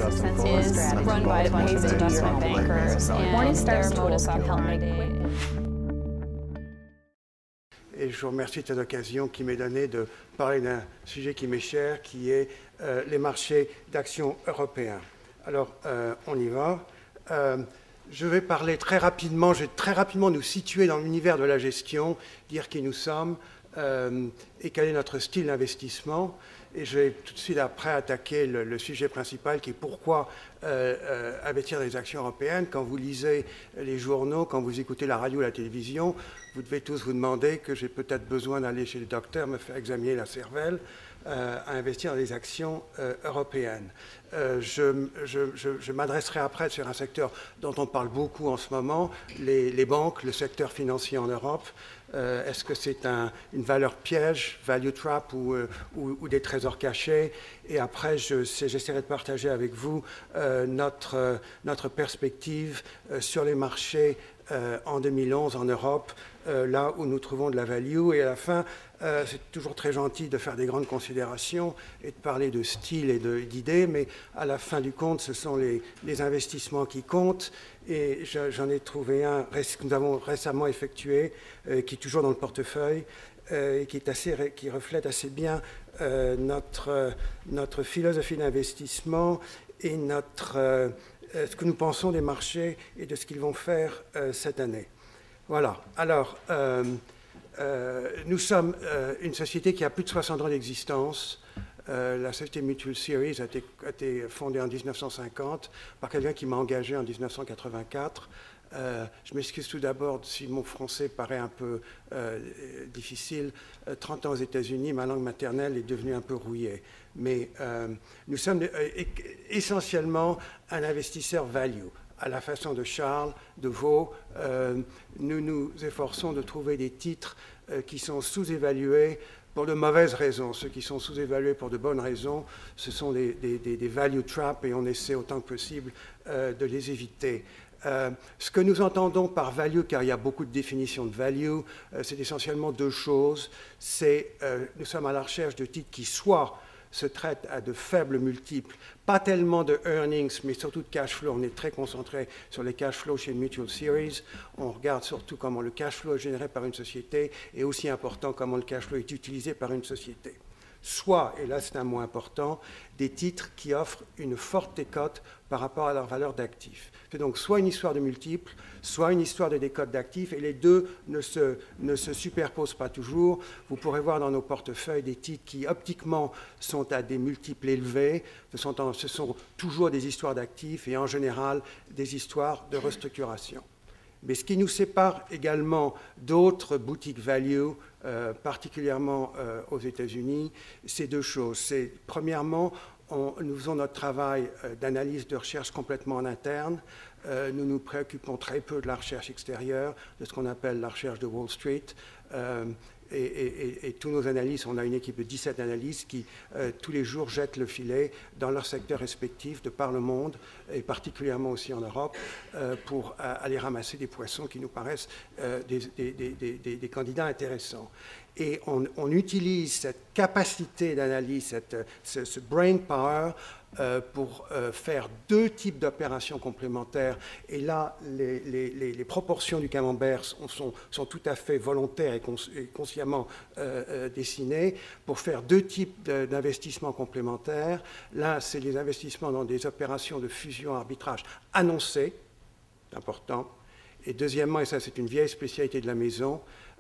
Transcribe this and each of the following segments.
is run by a bunch of investment bankers, and their modus operandi. Et je vous remercie de cette occasion qui m'est donnée de parler d'un sujet qui m'est cher, qui est les marchés d'actions européens. Alors, on y va. Je vais parler très rapidement, je vais très rapidement nous situer dans l'univers de la gestion, dire qui nous sommes et quel est notre style d'investissement. Et je vais tout de suite après attaquer le sujet principal qui est pourquoi investir dans les actions européennes. Quand vous lisez les journaux, quand vous écoutez la radio ou la télévision, vous devez tous vous demander que j'ai peut-être besoin d'aller chez le docteur, me faire examiner la cervelle, à investir dans les actions européennes. Je m'adresserai après sur un secteur dont on parle beaucoup en ce moment, les banques, le secteur financier en Europe. Est-ce que c'est une valeur piège, value trap ou des trésors cachés? Et après, j'essaierai de partager avec vous notre perspective sur les marchés en 2011 en Europe, là où nous trouvons de la value. Et à la fin, c'est toujours très gentil de faire des grandes considérations et de parler de style et d'idées, mais à la fin du compte, ce sont les investissements qui comptent. Et j'en ai trouvé un que nous avons récemment effectué, qui est toujours dans le portefeuille, et qui reflète assez bien notre philosophie d'investissement et ce que nous pensons des marchés et de ce qu'ils vont faire cette année. Voilà. Alors, nous sommes une société qui a plus de 60 ans d'existence. La société Mutual Series a été fondée en 1950 par quelqu'un qui m'a engagé en 1984. Je m'excuse tout d'abord si mon français paraît un peu difficile. 30 ans aux États-Unis, ma langue maternelle est devenue un peu rouillée. Mais nous sommes essentiellement un investisseur value. À la façon de Charles, de Vaux, nous nous efforçons de trouver des titres qui sont sous-évalués pour de mauvaises raisons. Ceux qui sont sous-évalués pour de bonnes raisons, ce sont des value traps et on essaie autant que possible de les éviter. Ce que nous entendons par value, car il y a beaucoup de définitions de value, c'est essentiellement deux choses. Nous sommes à la recherche de titres qui soit se traitent à de faibles multiples, pas tellement de earnings, mais surtout de cash flow. On est très concentré sur les cash flows chez Mutual Series. On regarde surtout comment le cash flow est généré par une société et aussi important comment le cash flow est utilisé par une société. Soit, et là c'est un mot important, des titres qui offrent une forte décote par rapport à leur valeur d'actifs. C'est donc soit une histoire de multiples, soit une histoire de décote d'actifs, et les deux ne se superposent pas toujours. Vous pourrez voir dans nos portefeuilles des titres qui, optiquement, sont à des multiples élevés. Ce sont toujours des histoires d'actifs et, en général, des histoires de restructuration. Mais ce qui nous sépare également d'autres boutiques value, particulièrement aux États-Unis, c'est deux choses. Premièrement, nous faisons notre travail d'analyse de recherche complètement en interne. Nous nous préoccupons très peu de la recherche extérieure, de ce qu'on appelle la recherche de Wall Street. Et tous nos analystes, on a une équipe de 17 analystes qui, tous les jours, jettent le filet dans leur secteur respectif de par le monde, et particulièrement aussi en Europe, pour aller ramasser des poissons qui nous paraissent des candidats intéressants. Et on utilise cette capacité d'analyse, ce brain power, pour faire deux types d'opérations complémentaires. Et là, les proportions du camembert sont tout à fait volontaires et consciemment dessinées pour faire deux types d'investissements complémentaires. L'un, c'est les investissements dans des opérations de fusion-arbitrage annoncées, c'est important. Et deuxièmement, et ça c'est une vieille spécialité de la maison,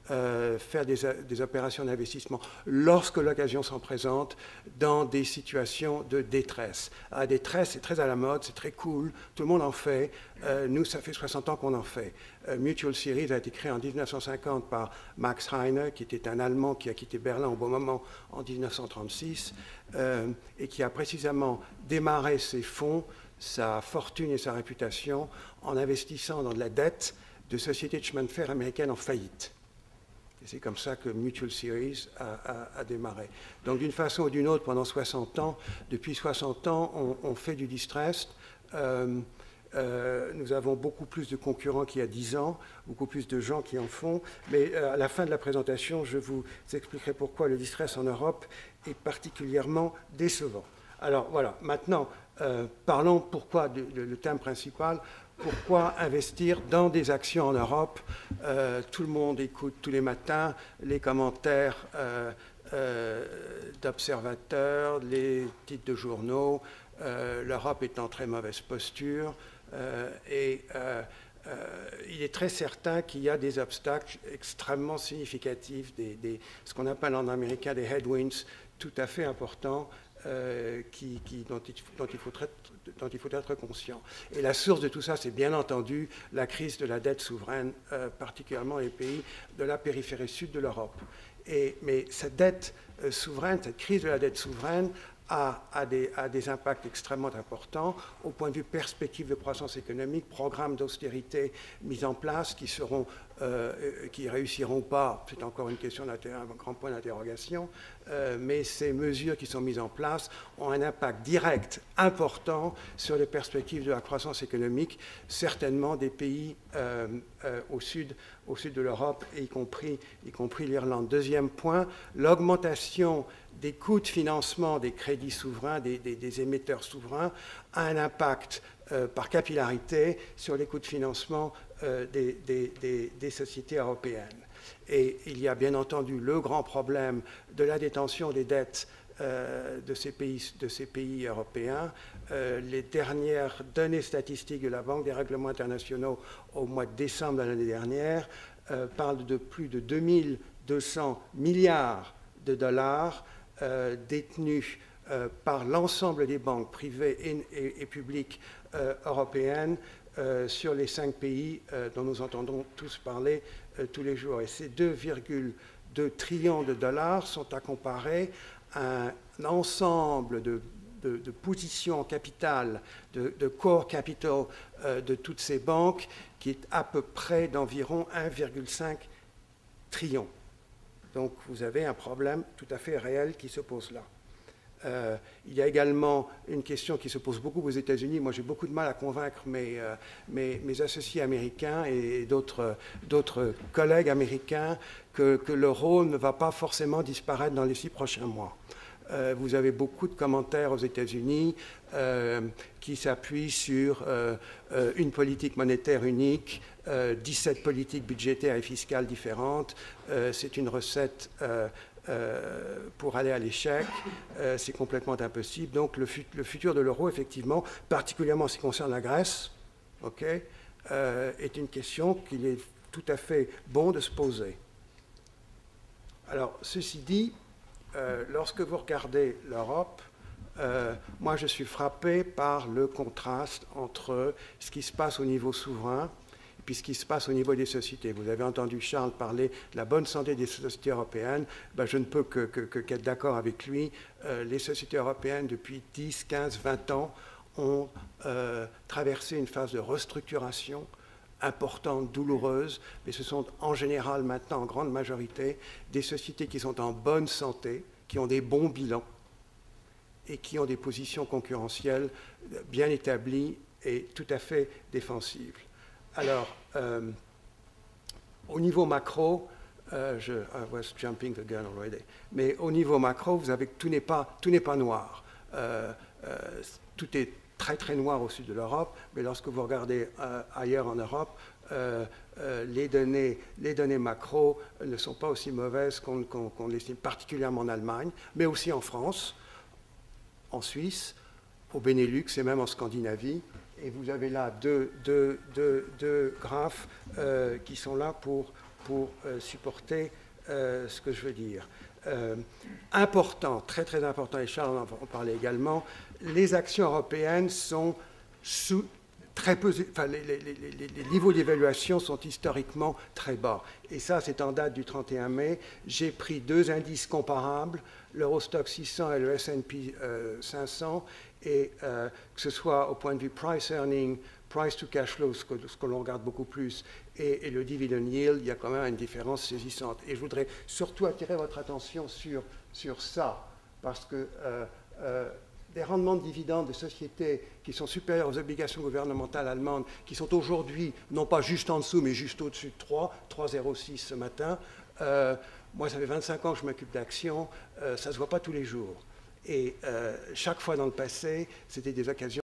faire des opérations d'investissement lorsque l'occasion s'en présente dans des situations de détresse. La détresse, c'est très à la mode, c'est très cool, tout le monde en fait. Nous, ça fait 60 ans qu'on en fait. Mutual Series a été créé en 1950 par Max Heine, qui était un Allemand qui a quitté Berlin au bon moment en 1936 et qui a précisément démarré ses fonds, sa fortune et sa réputation en investissant dans de la dette de sociétés de chemin de fer américaines en faillite. Et c'est comme ça que Mutual Series a démarré. Donc d'une façon ou d'une autre, pendant 60 ans, depuis 60 ans, on fait du distressed. Nous avons beaucoup plus de concurrents qu'il y a 10 ans, beaucoup plus de gens qui en font. Mais à la fin de la présentation, je vous expliquerai pourquoi le distress en Europe est particulièrement décevant. Alors voilà, maintenant, Parlons pourquoi, le thème principal, pourquoi investir dans des actions en Europe. Tout le monde écoute tous les matins les commentaires d'observateurs, les titres de journaux. L'Europe est en très mauvaise posture et il est très certain qu'il y a des obstacles extrêmement significatifs, ce qu'on appelle en américain des headwinds tout à fait importants dont il faut être conscient. Et la source de tout ça, c'est bien entendu la crise de la dette souveraine, particulièrement les pays de la périphérie sud de l'Europe. Mais cette dette souveraine, cette crise de la dette souveraine a des impacts extrêmement importants au point de vue perspective de croissance économique, programmes d'austérité mis en place qui réussiront pas, c'est encore une question un grand point d'interrogation, mais ces mesures qui sont mises en place ont un impact direct important sur les perspectives de la croissance économique, certainement des pays au sud de l'Europe, y compris l'Irlande. Deuxième point, l'augmentation des coûts de financement des crédits souverains, des émetteurs souverains, a un impact par capillarité sur les coûts de financement des sociétés européennes. Et il y a bien entendu le grand problème de la détention des dettes de ces pays européens. Les dernières données statistiques de la Banque des règlements internationaux au mois de décembre de l'année dernière parlent de plus de 2200 milliards de dollars détenus par l'ensemble des banques privées et publiques européennes sur les 5 pays dont nous entendons tous parler tous les jours. Et ces 2,2 trillions de dollars sont à comparer à un ensemble de positions en capital, de core capital de toutes ces banques qui est à peu près d'environ 1,5 trillion. Donc vous avez un problème tout à fait réel qui se pose là. Il y a également une question qui se pose beaucoup aux États-Unis. Moi, j'ai beaucoup de mal à convaincre mes associés américains et d'autres collègues américains que l'euro ne va pas forcément disparaître dans les 6 prochains mois. Vous avez beaucoup de commentaires aux États-Unis qui s'appuient sur une politique monétaire unique, 17 politiques budgétaires et fiscales différentes. C'est une recette pour aller à l'échec. C'est complètement impossible. Donc le futur de l'euro, effectivement, particulièrement en ce qui concerne la Grèce, est une question qu'il est tout à fait bon de se poser. Alors, ceci dit, lorsque vous regardez l'Europe, moi je suis frappé par le contraste entre ce qui se passe au niveau souverain et puis ce qui se passe au niveau des sociétés. Vous avez entendu Charles parler de la bonne santé des sociétés européennes. Je ne peux qu'être d'accord avec lui. Les sociétés européennes, depuis 10, 15, 20 ans, ont traversé une phase de restructuration importante, douloureuse, mais ce sont en général maintenant, en grande majorité, des sociétés qui sont en bonne santé, qui ont des bons bilans et qui ont des positions concurrentielles bien établies et tout à fait défensives. Alors, au niveau macro, I was jumping the gun already, mais au niveau macro, vous avez que tout n'est pas noir. Tout est très très noir au sud de l'Europe, mais lorsque vous regardez ailleurs en Europe, les données macro ne sont pas aussi mauvaises qu'on l'estime, particulièrement en Allemagne, mais aussi en France, en Suisse, au Benelux et même en Scandinavie. Et vous avez là deux graphes qui sont là pour supporter ce que je veux dire. Important, très très important, et Charles en parlait également, les actions européennes sont très peu, enfin, les niveaux d'évaluation sont historiquement très bas. Et ça, c'est en date du 31 mai. J'ai pris 2 indices comparables, l'Eurostoxx 600 et le S&P 500, et que ce soit au point de vue price earning, price to cash flow, ce que l'on regarde beaucoup plus, et le dividend yield, il y a quand même une différence saisissante. Et je voudrais surtout attirer votre attention sur ça, parce que des rendements de dividendes de sociétés qui sont supérieurs aux obligations gouvernementales allemandes, qui sont aujourd'hui, non pas juste en dessous, mais juste au-dessus de 3,06 ce matin. Moi, ça fait 25 ans que je m'occupe d'actions, ça ne se voit pas tous les jours. Et chaque fois dans le passé, c'était des occasions